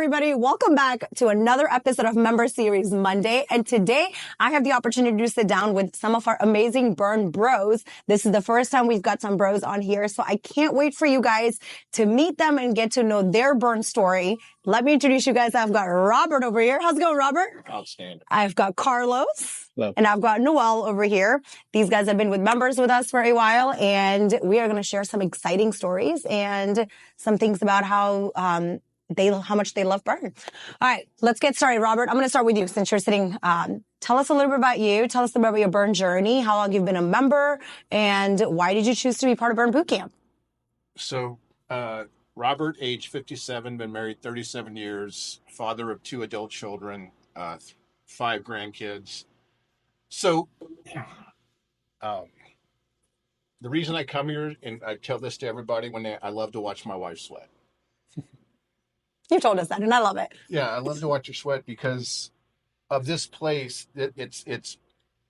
everybody. Welcome back to another episode of Member Series Monday. And today I have the opportunity to sit down with some of our amazing Burn bros. This is the first time we've got some bros on here. So I can't wait for you guys to meet them and get to know their Burn story. Let me introduce you guys. I've got Robert over here. How's it going, Robert? Outstanding. I've got Carlos. Hello. And I've got Noel over here. These guys have been with Members with us for a while, and we are going to share some exciting stories and some things about how much they love Burn. All right, let's get started. Robert, I'm going to start with you since you're sitting. Tell us a little bit about you. Tell us about your Burn journey, how long you've been a member, and why did you choose to be part of Burn Boot Camp? So, Robert, age 57, been married 37 years, father of 2 adult children, 5 grandkids. So, the reason I come here, and I tell this to everybody, I love to watch my wife sweat. You told us that, and I love it. Yeah, I love to watch her sweat because of this place. I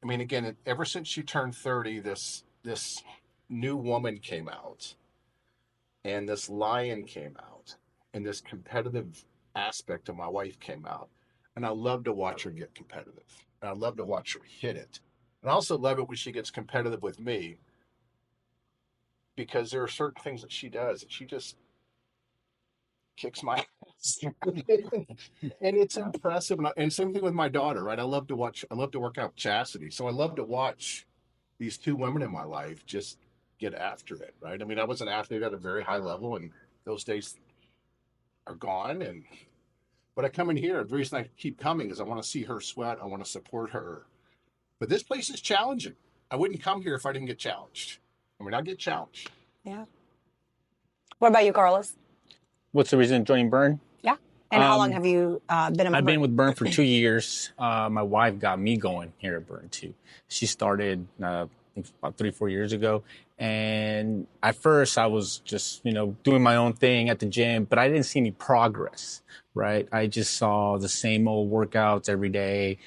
mean, again, ever since she turned 30, this new woman came out, and this lion came out, and this competitive aspect of my wife came out, and I love to watch her get competitive, and I love to watch her hit it, and I also love it when she gets competitive with me, because there are certain things that she does that she just kicks my ass. And it's impressive. And same thing with my daughter, right? I love to work out with Chastity. So I love to watch these 2 women in my life just get after it, right? I mean, I was an athlete at a very high level, and those days are gone. But I come in here, the reason I keep coming is I want to see her sweat. I want to support her. But this place is challenging. I wouldn't come here if I didn't get challenged. I mean, I get challenged. Yeah. What about you, Carlos? What's the reason of joining Burn? Yeah. And how long have you been a member? I've been with Burn for 2 years. My wife got me going here at Burn too. She started I think about 3-4 years ago. And at first I was just, doing my own thing at the gym, but I didn't see any progress, right? I just saw the same old workouts every day.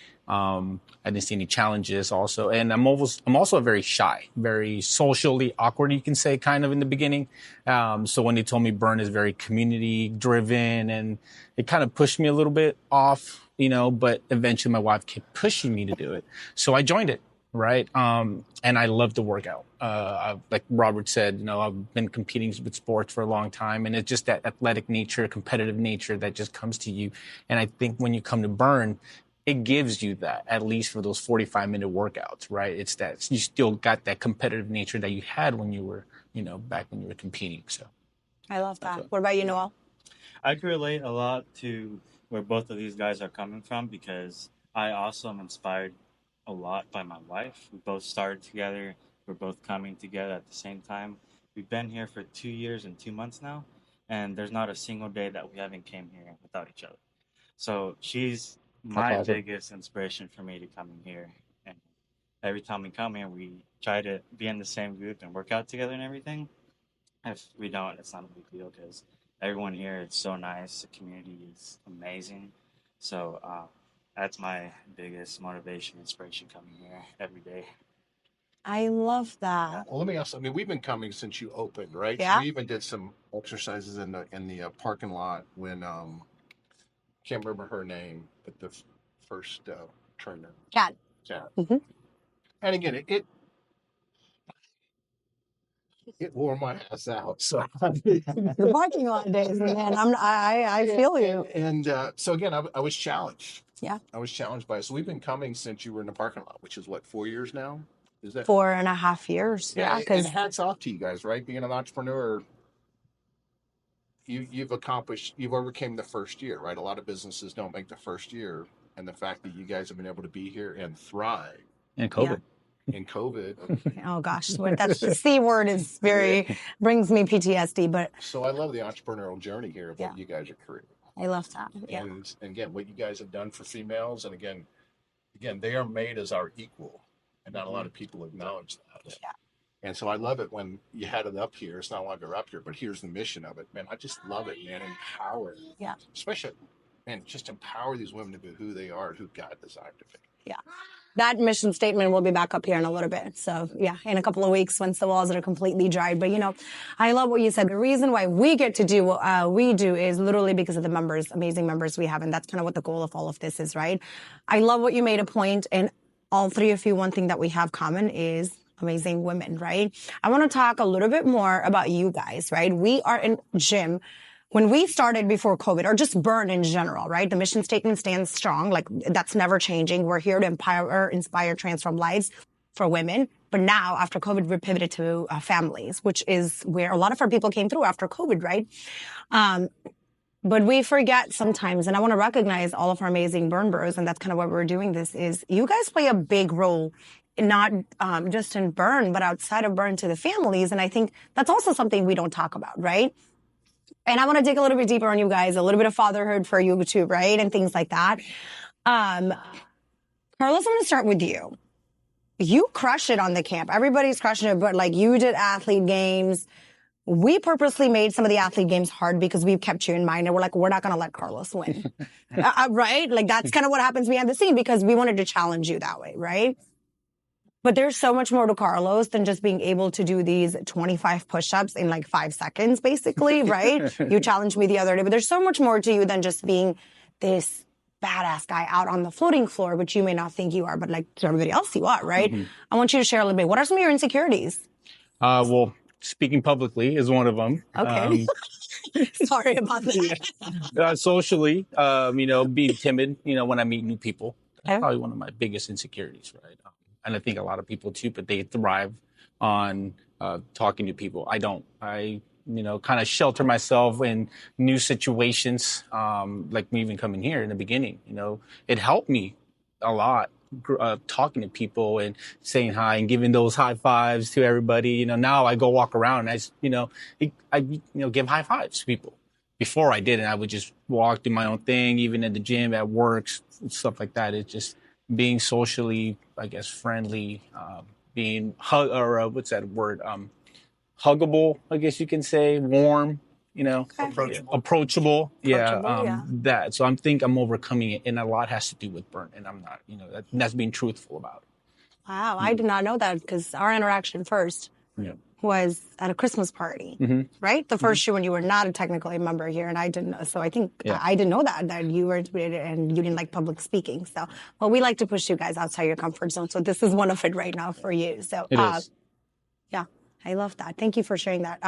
I didn't see any challenges also. And I'm also very shy, very socially awkward, you can say, kind of in the beginning. So when they told me Burn is very community driven, and it kind of pushed me a little bit off, but eventually my wife kept pushing me to do it. So I joined it, right? And I love to work out. Like Robert said, I've been competing with sports for a long time, and it's just that athletic nature, competitive nature that just comes to you. And I think when you come to Burn, it gives you that, at least for those 45-minute workouts, right? It's that you still got that competitive nature that you had when you were, back when you were competing. So I love that. What about you, Noel? I can relate a lot to where both of these guys are coming from, because I also am inspired a lot by my wife. We both started together. We're both coming together at the same time. We've been here for 2 years and 2 months now, and there's not a single day that we haven't came here without each other. So she's my biggest inspiration for me to come in here. And every time we come here, we try to be in the same group and work out together and everything. If we don't, it's not a big deal, because everyone here is so nice. The community is amazing. So that's my biggest motivation, inspiration coming here every day. I love that. Well, let me ask. I mean, we've been coming since you opened, right? Yeah. We even did some exercises in the parking lot when can't remember her name, but the first trainer. Cat. Mm-hmm. And again, it wore my ass out. So The parking lot days, man. I feel you. And so again, I was challenged. Yeah. I was challenged by it. So we've been coming since you were in the parking lot, which is what, 4 years now? Is that 4.5 years? Yeah. And hats off to you guys, right? Being an entrepreneur, you've overcame the first year, right? A lot of businesses don't make the first year, and the fact that you guys have been able to be here and thrive in COVID. In COVID. Oh gosh, that's the C word is brings me PTSD. But so I love the entrepreneurial journey here of what you guys are creating. I love that. Yeah. And again, what you guys have done for females, and again, they are made as our equal, and not a lot of people acknowledge that. Yeah. And so I love it when you had it up here. It's not longer up here, but here's the mission of it, man. I just love it, man. Empower. Yeah. Especially, man, just empower these women to be who they are, who God designed to be. Yeah. that mission statement will be back up here in a little bit. So yeah, in a couple of weeks once the walls are completely dried. But I love what you said. The reason why we get to do what we do is literally because of the members, amazing members we have. And that's kind of what the goal of all of this is, right? I love what you made a point, and all three of you, one thing that we have common is amazing women, right? I want to talk a little bit more about you guys, right? We are in gym. When we started before COVID, or just burn in general, right? The mission statement stands strong. Like, that's never changing. We're here to empower, inspire, transform lives for women. But now, after COVID, we're pivoted to families, which is where a lot of our people came through after COVID, right? But we forget sometimes, and I want to recognize all of our amazing burn bros, and that's kind of why we're doing this, is you guys play a big role, not just in burn, but outside of burn to the families. And I think that's also something we don't talk about, right? And I want to dig a little bit deeper on you guys, a little bit of fatherhood for you too, right? And things like that. Carlos, I'm going to start with you. You crush it on the camp. Everybody's crushing it, but like, you did athlete games. We purposely made some of the athlete games hard because we've kept you in mind, and we're like, we're not going to let Carlos win. Right? Like, that's kind of what happens behind the scene, because we wanted to challenge you that way, right? But there's so much more to Carlos than just being able to do these 25 push-ups in like 5 seconds, basically, right? You challenged me the other day, but there's so much more to you than just being this badass guy out on the floating floor, which you may not think you are, but like to everybody else you are, right? Mm-hmm. I want you to share a little bit. What are some of your insecurities? Well, speaking publicly is one of them. Okay. Sorry about that. Socially, being timid, when I meet new people, that's probably one of my biggest insecurities, right? And I think a lot of people too, but they thrive on talking to people. I don't. I kind of shelter myself in new situations, like me even coming here in the beginning. It helped me a lot, talking to people and saying hi and giving those high fives to everybody. Now I go walk around and I give high fives to people. Before I didn't. I would just walk, do my own thing, even at the gym, at work, stuff like that. It's just being socially, I guess, friendly, being what's that word? Huggable, I guess you can say, warm, approachable. Yeah. That. So I think I'm overcoming it, and a lot has to do with burn, and I'm not, that's being truthful about it. Wow, I did not know that, because our interaction first was at a Christmas party, right? The first year when you were not technically a member here, and I didn't know. So I think I didn't know that you were intimidated and you didn't like public speaking. So, well, we like to push you guys outside your comfort zone. So this is one of it right now for you. So, it is. Yeah, I love that. Thank you for sharing that.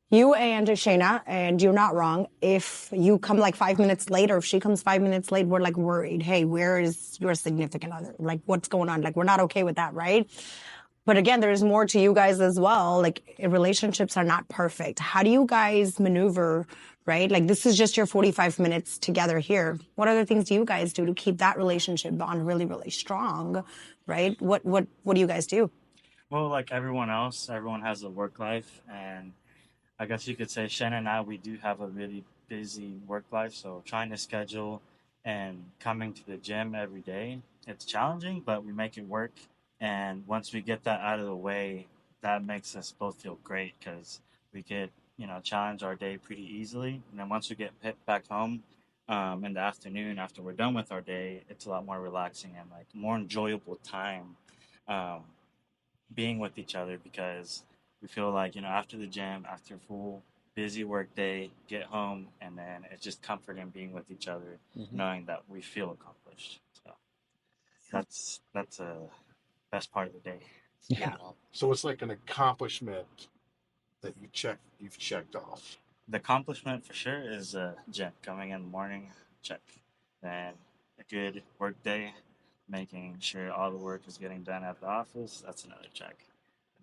You and Shayna, and you're not wrong. If you come like 5 minutes late, or if she comes 5 minutes late, we're like worried. Hey, where is your significant other? Like, what's going on? Like, we're not okay with that, right? But again, there's more to you guys as well. Like, relationships are not perfect. How do you guys maneuver, right? Like, this is just your 45 minutes together here. What other things do you guys do to keep that relationship bond really, really strong, right? What do you guys do? Well, like everyone else, everyone has a work life, and I guess you could say Shannon and I, we do have a really busy work life. So trying to schedule and coming to the gym every day, it's challenging, but we make it work. And once we get that out of the way, that makes us both feel great, because we could, challenge our day pretty easily. And then once we get back home in the afternoon, after we're done with our day, it's a lot more relaxing and like more enjoyable time being with each other, because we feel like, after the gym, after a full busy work day, get home, and then it's just comforting being with each other, knowing that we feel accomplished. So that's a best part of the day. Yeah. So it's like an accomplishment that you've checked off. The accomplishment for sure is gym. Coming in the morning, check. Then a good work day, making sure all the work is getting done at the office, that's another check.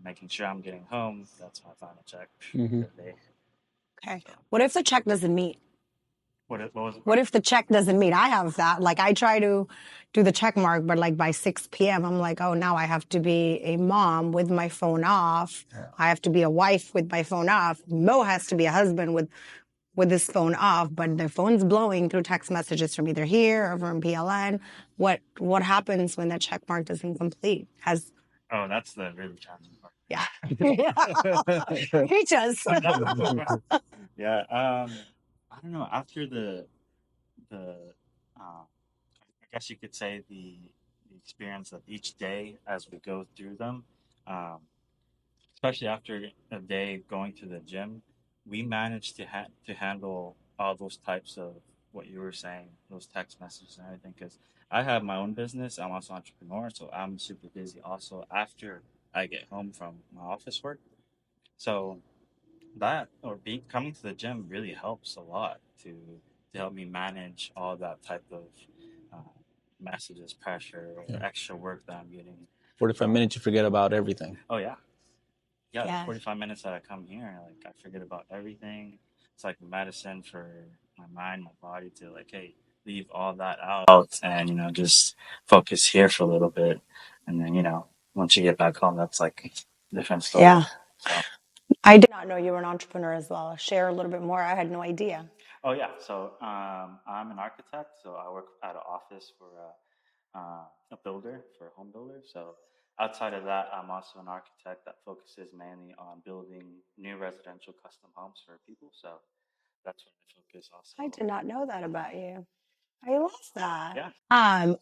Making sure I'm getting home, that's my final check for the day. Okay. What if the check doesn't meet? What if the check doesn't meet? I have that. Like, I try to do the check mark, but like by 6 p.m., I'm like, oh, now I have to be a mom with my phone off. Yeah. I have to be a wife with my phone off. Mo has to be a husband with his phone off, but the phone's blowing through text messages from either here or from PLN. What happens when that check mark doesn't complete? Oh, that's the really challenging part. Yeah. He does. Yeah. I don't know. After the I guess you could say the experience of each day as we go through them. Um, Especially after a day going to the gym, we managed to handle all those types of what you were saying, those text messages and everything. Because I have my own business, I'm also an entrepreneur, so I'm super busy also after I get home from my office work. So that or being coming to the gym really helps a lot to help me manage all that type of uh, messages, pressure, or Yeah. extra work that I'm getting. 45 minutes, you forget about everything. Oh yeah, yeah. The Yeah. 45 minutes that I come here, like I forget about everything. It's like medicine for my mind, my body to like, hey, leave all that out and just focus here for a little bit, and then once you get back home, that's like a different story. Yeah. So. I did not know you were an entrepreneur as well. Share a little bit more. I had no idea. Oh yeah, so I'm an architect, so I work at an office for a builder, for a home builder. So outside of that, I'm also an architect that focuses mainly on building new residential custom homes for people. So that's what I focus I also. did not know that about you. I love that. Yeah.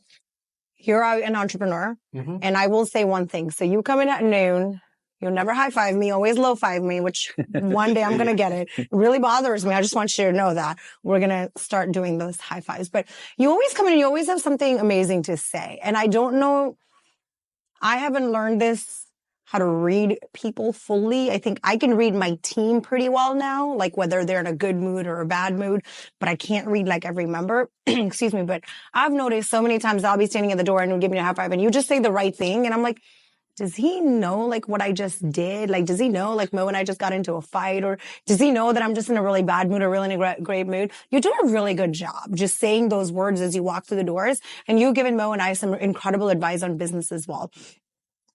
You're an entrepreneur, Mm-hmm. and I will say one thing. So you come in at noon. You'll never high five me, always low five me, which one day I'm going to get it. It really bothers me. I just want you to know that we're going to start doing those high fives. But you always come in and you always have something amazing to say. And I don't know, I haven't learned this, how to read people fully. I think I can read my team pretty well now, like whether they're in a good mood or a bad mood, but I can't read like every member. Excuse me. But I've noticed so many times I'll be standing at the door and you'll give me a high five and you just say the right thing. And I'm like, does he know like what I just did? Like, does he know like Mo and I just got into a fight? Or does he know that I'm just in a really bad mood or really in a great mood? You do a really good job just saying those words as you walk through the doors. And you've given Mo and I some incredible advice on business as well.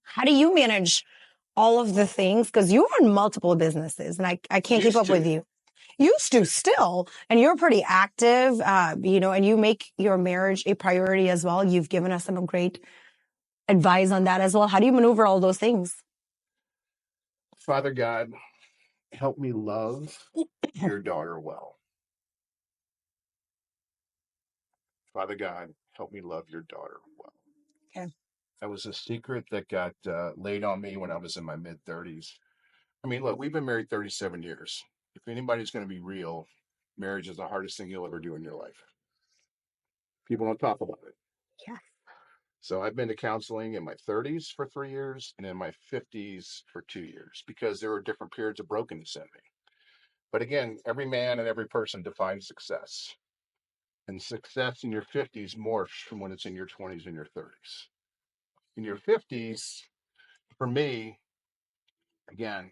How do you manage all of the things? Because you run multiple businesses and I can't keep up with you. Used to still, and you're pretty active, and you make your marriage a priority as well. You've given us some great advice on that as well. How do you maneuver all those things? Father God, help me love your daughter well. Father God, help me love your daughter well. Okay. That was a secret that got laid on me when I was in my mid 30s. I mean, look, we've been married 37 years. If anybody's going to be real, marriage is the hardest thing you'll ever do in your life. People don't talk about it. Yeah. So I've been to counseling in my 30s for 3 years and in my 50s for 2 years because there were different periods of brokenness in me. But again, every man and every person defines success. And success in your 50s morphs from when it's in your 20s and your 30s. In your 50s, for me, again,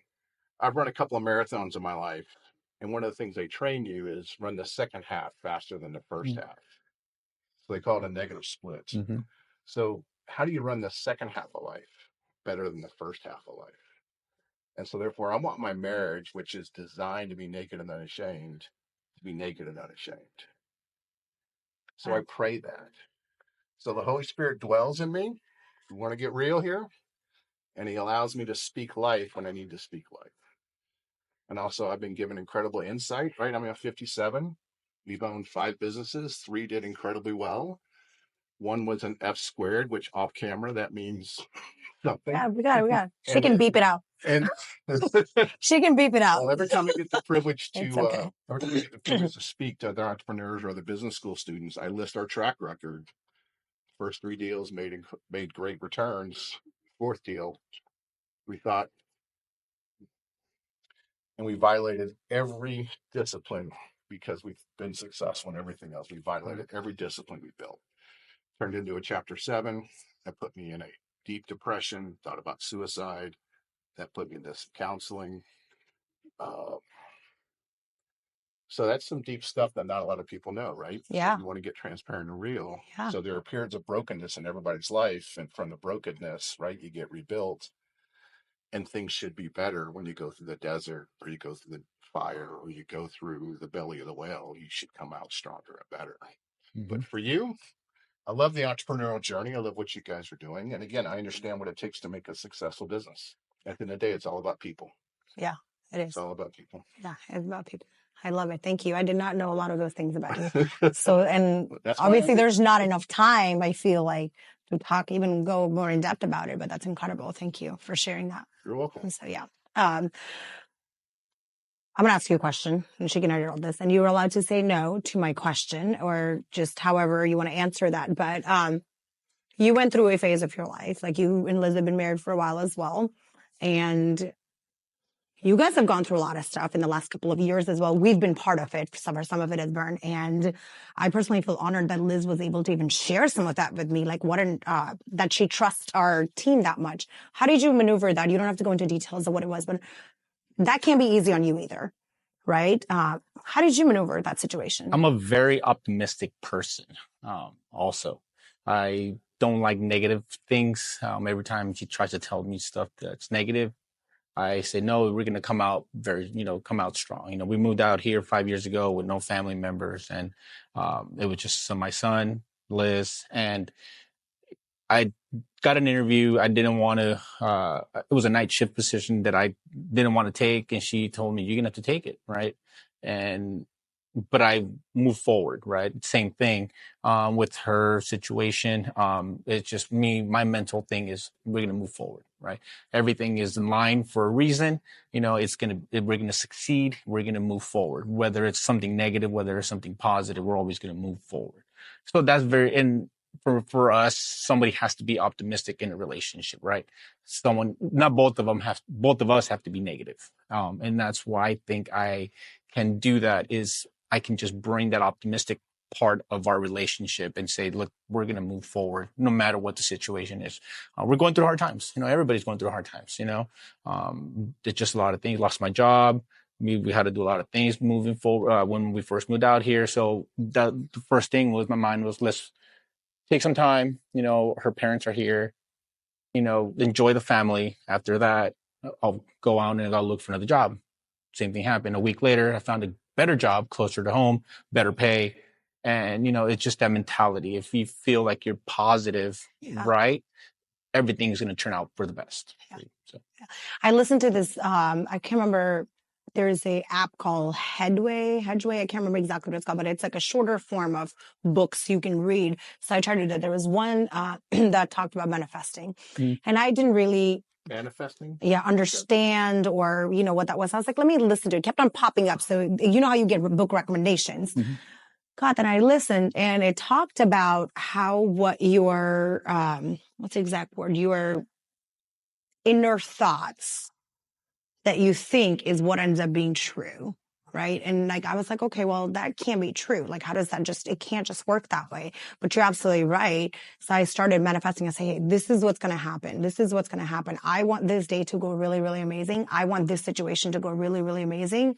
I've run a couple of marathons in my life. And one of the things they train you is run the second half faster than the first half. So they call it a negative split. Mm-hmm. So how do you run the second half of life better than the first half of life? And so therefore I want my marriage, which is designed to be naked and unashamed, to be naked and unashamed. So I pray that. So the Holy Spirit dwells in me. We want to get real here. And he allows me to speak life when I need to speak life. And also I've been given incredible insight, right? I'm 57. We've owned 5 businesses. 3 did incredibly well. One was an F squared, which off camera, that means something. Yeah, we got it. She can beep it out. And She can beep it out. well, every time I get the privilege It's to okay. every time I get the privilege to speak to other entrepreneurs or other business school students, I list our track record. First 3 deals made great returns. Fourth deal, we thought, and we violated every discipline because we've been successful in everything else. We violated every discipline we built. Turned into a chapter 7. That put me in a deep depression. Thought about suicide. That put me into some counseling. So that's some deep stuff that not a lot of people know, right? Yeah. You want to get transparent and real. Yeah. So there are periods of brokenness in everybody's life. And from the brokenness, right, you get rebuilt. And things should be better when you go through the desert or you go through the fire or you go through the belly of the whale. You should come out stronger and better. Mm-hmm. But for you, I love the entrepreneurial journey. I love what you guys are doing. And again, I understand what it takes to make a successful business. At the end of the day, it's all about people. Yeah, it is. It's all about people. Yeah, it's about people. I love it. Thank you. I did not know a lot of those things about you. So, and That's why obviously I- there's not enough time, I feel like, to talk, even go more in depth about it, but that's incredible. Thank you for sharing that. You're welcome. And so, yeah. I'm going to ask you a question, and she can edit all this, and you were allowed to say no to my question or just however you want to answer that. But you went through a phase of your life, like you and Liz have been married for a while as well. And you guys have gone through a lot of stuff in the last couple of years as well. We've been part of it. Some of it has burned. And I personally feel honored that Liz was able to even share some of that with me, like that she trusts our team that much. How did you maneuver that? You don't have to go into details of what it was, but that can't be easy on you either, right? How did you maneuver that situation? I'm a very optimistic person. Also, I don't like negative things. Every time she tries to tell me stuff that's negative, I say, no, we're going to come out come out strong. We moved out here 5 years ago with no family members, and it was just my son, Liz, and I got an interview. I didn't want to, it was a night shift position that I didn't want to take. And she told me, you're going to have to take it. Right. But I moved forward, right? Same thing, with her situation. It's just me, my mental thing is we're going to move forward, right? Everything is in line for a reason. We're going to succeed. We're going to move forward, whether it's something negative, whether it's something positive, we're always going to move forward. So that's and for us, somebody has to be optimistic in a relationship, right? Not both of us have to be negative. And that's why I think I can do that is I can just bring that optimistic part of our relationship and say, look, we're going to move forward no matter what the situation is. We're going through hard times. Everybody's going through hard times, it's just a lot of things. Lost my job. We had to do a lot of things moving forward when we first moved out here. So the first thing was my mind was, let's take some time. Her parents are here, enjoy the family. After that, I'll go out and I'll look for another job. Same thing happened. A week later, I found a better job closer to home, better pay. And, it's just that mentality. If you feel like you're positive, right, everything's going to turn out for the best. Yeah. So. I listened to this. I can't remember. There's a app called Hedway. I can't remember exactly what it's called, but it's like a shorter form of books you can read. So I tried to do that. There was one that talked about manifesting, and I didn't really manifesting. Yeah, understand or what that was. I was like, let me listen to it. It kept on popping up. So you know how you get book recommendations. Mm-hmm. God, then I listened and it talked about what your what's the exact word? Your inner thoughts that you think is what ends up being true. Right. And like, I was like, okay, well, that can't be true. Like, how does that it can't just work that way. But you're absolutely right. So I started manifesting and say, hey, this is what's going to happen. This is what's going to happen. I want this day to go really, really amazing. I want this situation to go really, really amazing.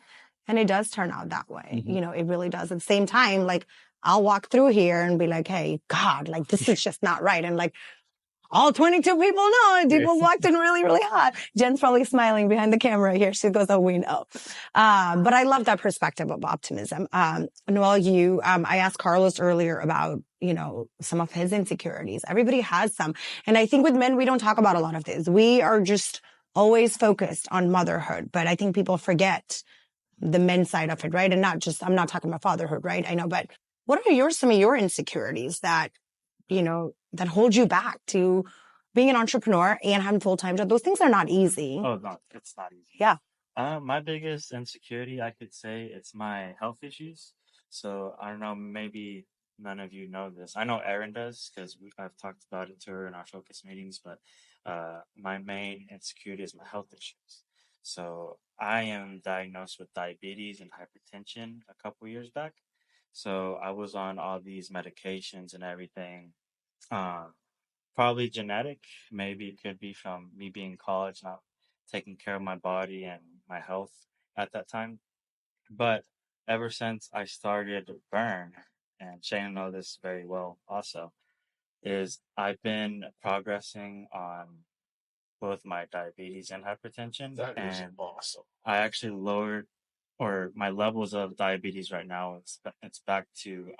And it does turn out that way. Mm-hmm. It really does. At the same time, like, I'll walk through here and be like, hey, God, like, this is just not right. And like, all 22 people know it. People walked in really, really hot. Jen's probably smiling behind the camera here. She goes, oh, we know. But I love that perspective of optimism. Noel, I asked Carlos earlier about, some of his insecurities. Everybody has some. And I think with men, we don't talk about a lot of this. We are just always focused on motherhood. But I think people forget the men's side of it, right? And I'm not talking about fatherhood, right? I know, but what are some of your insecurities that that hold you back to being an entrepreneur and having full-time job? Those things are not easy. Oh, no, it's not easy. Yeah. My biggest insecurity, I could say, it's my health issues. So I don't know, maybe none of you know this. I know Erin does because I've talked about it to her in our focus meetings, but my main insecurity is my health issues. So I am diagnosed with diabetes and hypertension a couple years back. So I was on all these medications and everything. Probably genetic. Maybe it could be from me being in college, not taking care of my body and my health at that time. But ever since I started Burn, and Shane knows this very well also, is I've been progressing on both my diabetes and hypertension. That is and awesome. I actually lowered, or my levels of diabetes right now, it's back to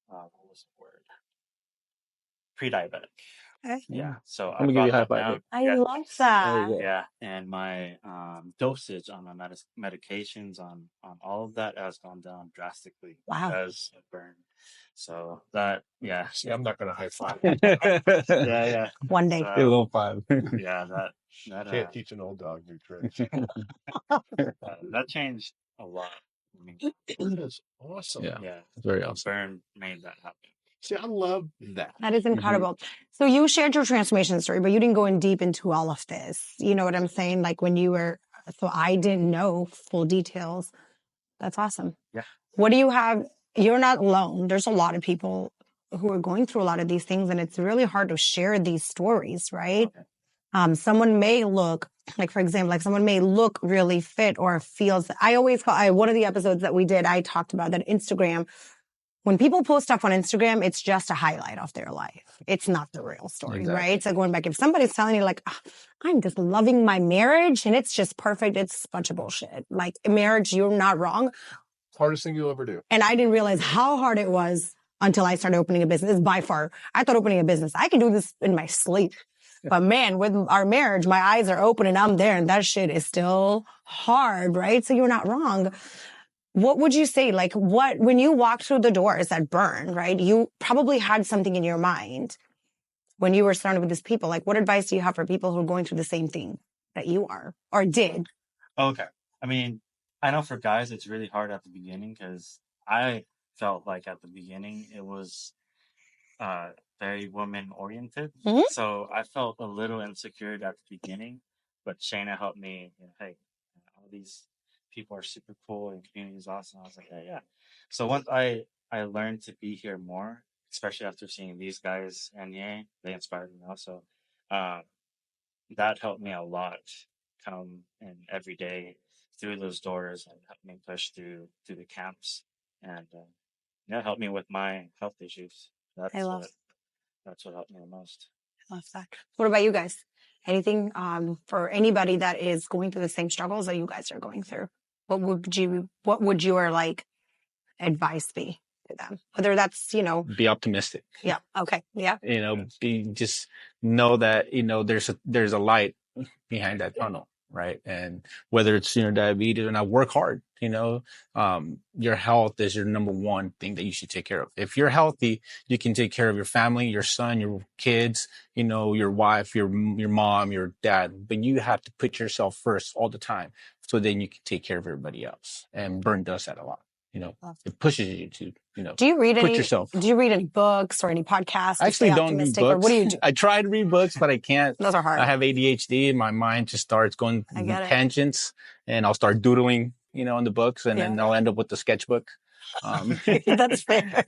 what was the word? Pre-diabetic. Okay. Yeah. So I'm I gonna give you a high brought that five. down. I Yeah. love that. Yeah. Yeah. And my dosage on my medications on all of that has gone down drastically Wow. because of burn. So that, yeah. See, I'm not going to high five. Yeah. One day. A little five. Yeah. That Can't teach an old dog new tricks. that changed a lot. I mean, That is awesome. Yeah. yeah. It's very awesome. Burn made that happen. See, I love that. That is incredible. So you shared your transformation story, but you didn't go in deep into all of this. You know what I'm saying? Like when you were, so I didn't know full details. That's awesome. Yeah. What do you have? You're not alone. There's a lot of people who are going through a lot of these things, and it's really hard to share these stories, right? Okay. Someone may look, like for example, like someone may look really fit or feels. I always call. One of the episodes that we did, I talked about that Instagram. When people post stuff on Instagram, it's just a highlight of their life. It's not the real story, Exactly. right? So going back, if somebody's telling you like, "Ah, I'm just loving my marriage and it's just perfect," it's a bunch of bullshit. Like marriage, you're not wrong. Hardest thing you'll ever do. And I didn't realize how hard it was until I started opening a business. By far, I thought opening a business, I can do this in my sleep. But man, with our marriage, my eyes are open and I'm there and that shit is still hard, right? So you're not wrong. What would you say? Like when you walked through the doors at Burn, right? You probably had something in your mind when you were surrounded with these people. Like what advice do you have for people who are going through the same thing that you are or did? Okay. I mean, I know for guys, it's really hard at the beginning because I felt like at the beginning it was very woman oriented. Mhm. So I felt a little insecure at the beginning, but Shayna helped me. Hey, all these people are super cool and community is awesome. I was like, yeah. So once I learned to be here more, especially after seeing these guys and they inspired me also. Uh, that helped me a lot come in every day through those doors and helped me push through the camps and helped me with my health issues. I love That's what helped me the most. I love that. What about you guys? Anything for anybody that is going through the same struggles that you guys are going through? What would your like advice be to them? Whether that's, Be optimistic. yeah, okay, yeah. Just know that, there's a light behind that tunnel, right? And whether it's, diabetes or not, work hard, your health is your number one thing that you should take care of. If you're healthy, you can take care of your family, your son, your kids, your wife, your mom, your dad, but you have to put yourself first all the time. So then you can take care of everybody else. And Burn does that a lot. It pushes you to, Do you read put yourself. Do you read any books or any podcasts? I actually don't do books. Or what do you do? I try to read books, but I can't. Those are hard. I have ADHD and my mind just starts going I get it. tangents and I'll start doodling, in the books and then I'll end up with the sketchbook. That's fair.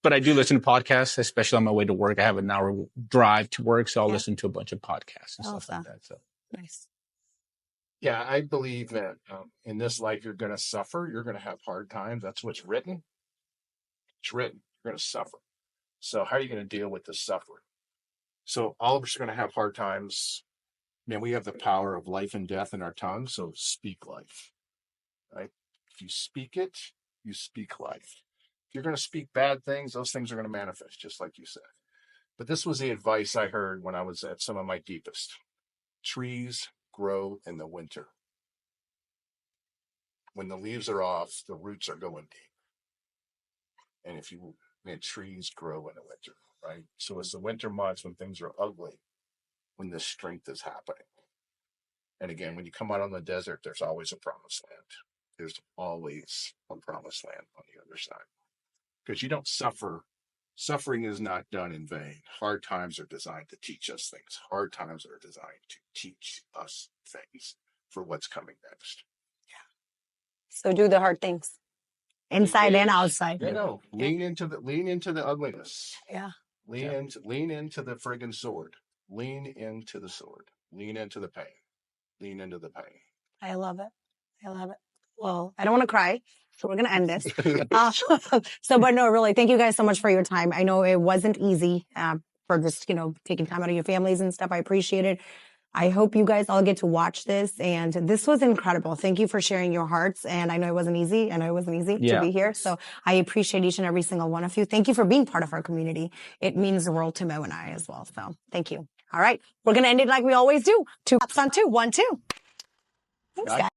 But I do listen to podcasts, especially on my way to work. I have an hour drive to work, so I'll listen to a bunch of podcasts and stuff like that. So Nice. Yeah, I believe that in this life, you're going to suffer. You're going to have hard times. That's what's written. It's written. You're going to suffer. So how are you going to deal with the suffering? So all of us are going to have hard times. Man, we have the power of life and death in our tongue. So speak life, right? If you speak it, you speak life. If you're going to speak bad things, those things are going to manifest, just like you said. But this was the advice I heard when I was at some of my deepest. Trees grow in the winter. When the leaves are off, the roots are going deep. And trees grow in the winter, right? So it's the winter months when things are ugly, when the strength is happening. And again, when you come out on the desert, there's always a promised land. There's always a promised land on the other side. Because you don't suffer. Suffering is not done in vain. Hard times are designed to teach us things. Hard times are designed to teach us things for what's coming next. So do the hard things, inside and outside. Lean into the ugliness. Yeah. Lean into the friggin' sword. Lean into the sword. Lean into the pain. Lean into the pain. I love it. Well, I don't want to cry, so we're going to end this. But no, really, thank you guys so much for your time. I know it wasn't easy for just, taking time out of your families and stuff. I appreciate it. I hope you guys all get to watch this. And this was incredible. Thank you for sharing your hearts. And I know it wasn't easy. To Yeah. be here. So I appreciate each and every single one of you. Thank you for being part of our community. It means the world to Mo and I as well. So thank you. All right. We're going to end it like we always do. 2 claps on 2. 1, 2. Thanks, guys.